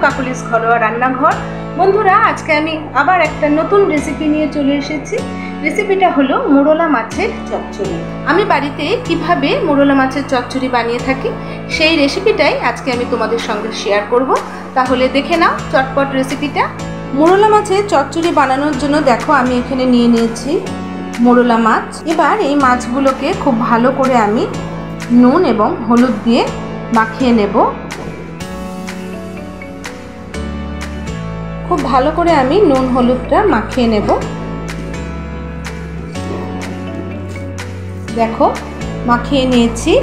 Kokkalis ঘরোয়া রান্নাঘর। বন্ধুরা, আজকে আমি আবার একটা নতুন রেসিপি নিয়ে চলে এসেছি। রেসিপিটা হলো মোরলা মাছের চচ্চড়ি। আমি বাড়িতে কিভাবে মোরলা মাছের চচ্চড়ি বানিয়ে থাকি সেই রেসিপিটাই আজকে আমি তোমাদের সঙ্গে শেয়ার করব। তাহলে দেখে নাও চটপট রেসিপিটা। মোরলা মাছের চচ্চড়ি বানানোর জন্য দেখো আমি এখানে নিয়ে নিয়েছি মোরলা মাছ। এবার এই মাছগুলোকে খুব ভালো করে আমি নুন এবং হলুদ দিয়ে মাখিয়ে নেব। খুব ভালো করে আমি নুন হলুদটা মাখিয়ে নেব। দেখো মাখিয়ে নিয়েছি।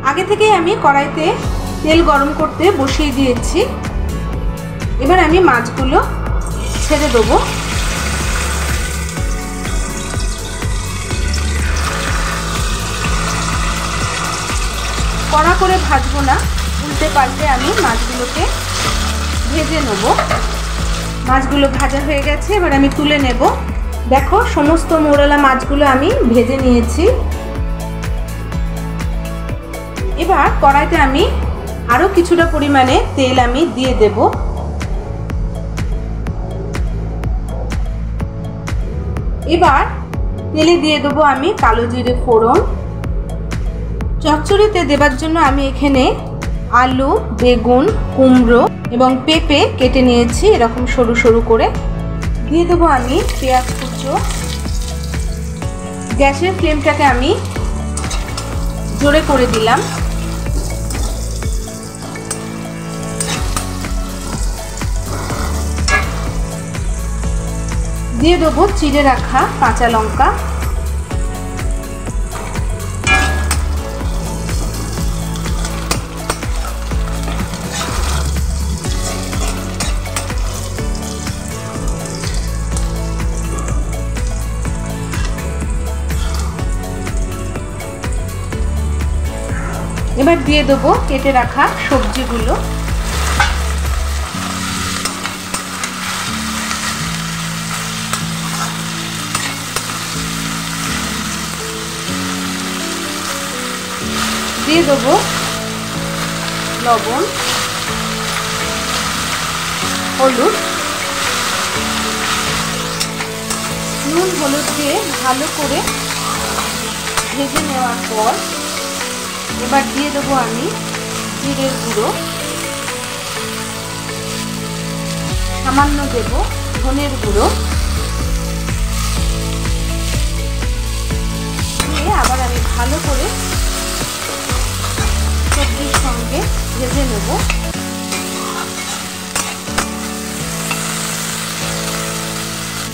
আগে থেকে আমি কড়াইতে তেল গরম করতে বসিয়ে দিয়েছি। এবার আমি মাছগুলো ছেড়ে দেবো। কড়া করে ভাজবো না, উল্টে পাল্টে আমি মাছগুলোকে ভেজে নেব। মাছগুলো ভাজা হয়ে গেছে, এবার আমি তুলে নেব। দেখো সমস্ত মোরলা মাছগুলো আমি ভেজে নিয়েছি। এবার কড়াইতে আমি আরও কিছুটা পরিমাণে তেল আমি দিয়ে দেব। এবার তেলে দিয়ে দেবো আমি কালো জিরে ফোড়ন। চচ্চড়িতে দেবার জন্য আমি এখানে আলু, বেগুন, কুমড়ো এবং পেঁপে কেটে নিয়েছি এরকম সরু সরু করে। দিয়ে দেবো আমি পেঁয়াজ কুচো। গ্যাসের ফ্লেমটাকে আমি জোরে করে দিলাম। দিয়ে দেবো চিড়ে রাখা কাঁচা লঙ্কা। এবার দিয়ে দেবো কেটে রাখা সবজিগুলো। দিয়ে দেবো লবণ, হলুদ, নুন হলুদ দিয়ে ভালো করে ভেজে নেওয়ার পর এবার দিয়ে দেবো আমি জিরের গুঁড়ো, সামান্য দেব ধনের গুঁড়ো, দিয়ে আবার আমি ভালো করে সবজির সঙ্গে ভেজে নেব।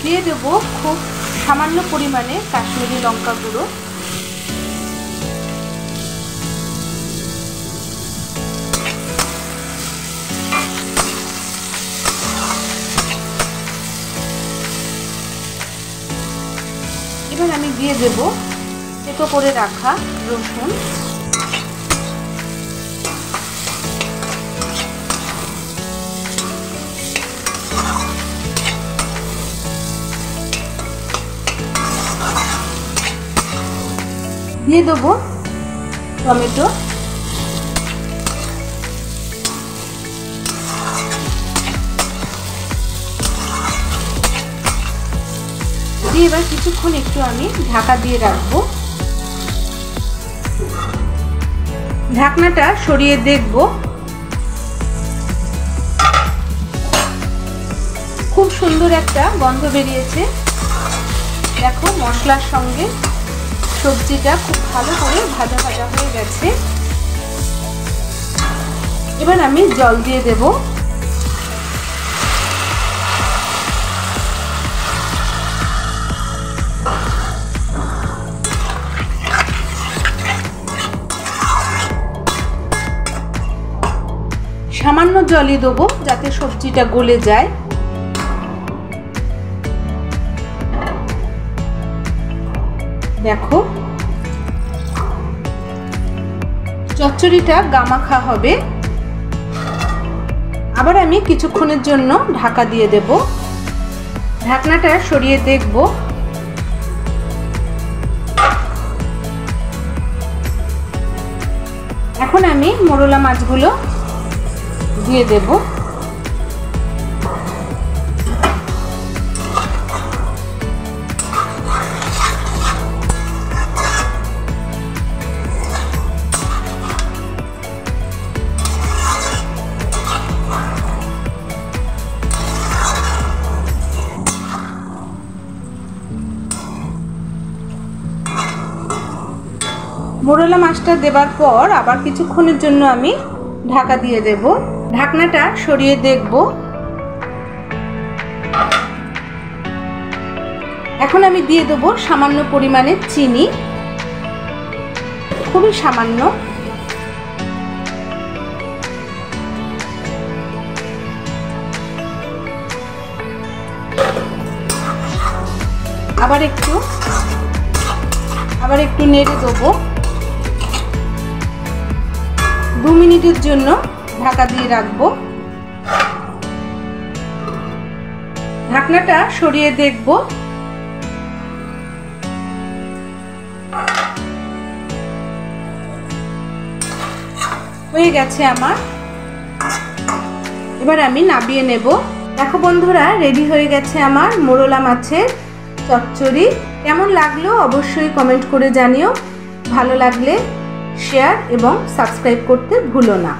দিয়ে দেবো খুব সামান্য পরিমাণে কাশ্মীরি লঙ্কা গুঁড়ো। এবার আমি দিয়ে দেব থেতো করে রাখা রসুন। দিয়ে দেবো টমেটো। দিয়ে এবার কিছুক্ষণ একটু আমি ঢাকা দিয়ে রাখবো। ঢাকনাটা সরিয়ে দেখব। খুব সুন্দর একটা গন্ধ বেরিয়েছে। দেখো মশলার সঙ্গে সবজিটা খুব ভালো করে ভাজা ভাজা হয়ে গেছে। এবার আমি জল দিয়ে দেব। সামান্য জলই দেবো যাতে সবজিটা গলে যায়। দেখো চচ্চড়িটা গামাখা হবে। আবার আমি কিছুক্ষণের জন্য ঢাকা দিয়ে দেব। ঢাকনাটা সরিয়ে দেখব। এখন আমি মোরলা মাছগুলো দিয়ে দেব। মোরলা মাছটা দেবার পর আবার কিছুক্ষণের জন্য আমি ঢাকা দিয়ে দেব। ঢাকনাটা সরিয়ে দেখব। এখন আমি দিয়ে দেব সামান্য পরিমাণে চিনি, খুবই সামান্য। আবার একটু নেড়ে দেবো। 2 মিনিটের জন্য ঢাকা দিয়ে রাখবো। ঢাকনাটা সরিয়ে দেখব। হয়ে গেছে আমার। এবার আমি নামিয়ে নেব। দেখো বন্ধুরা, রেডি হয়ে গেছে আমার মোরলা মাছের চচ্চড়ি। কেমন লাগলো অবশ্যই কমেন্ট করে জানিও। ভালো লাগলে শেয়ার এবং সাবস্ক্রাইব করতে ভুলো না।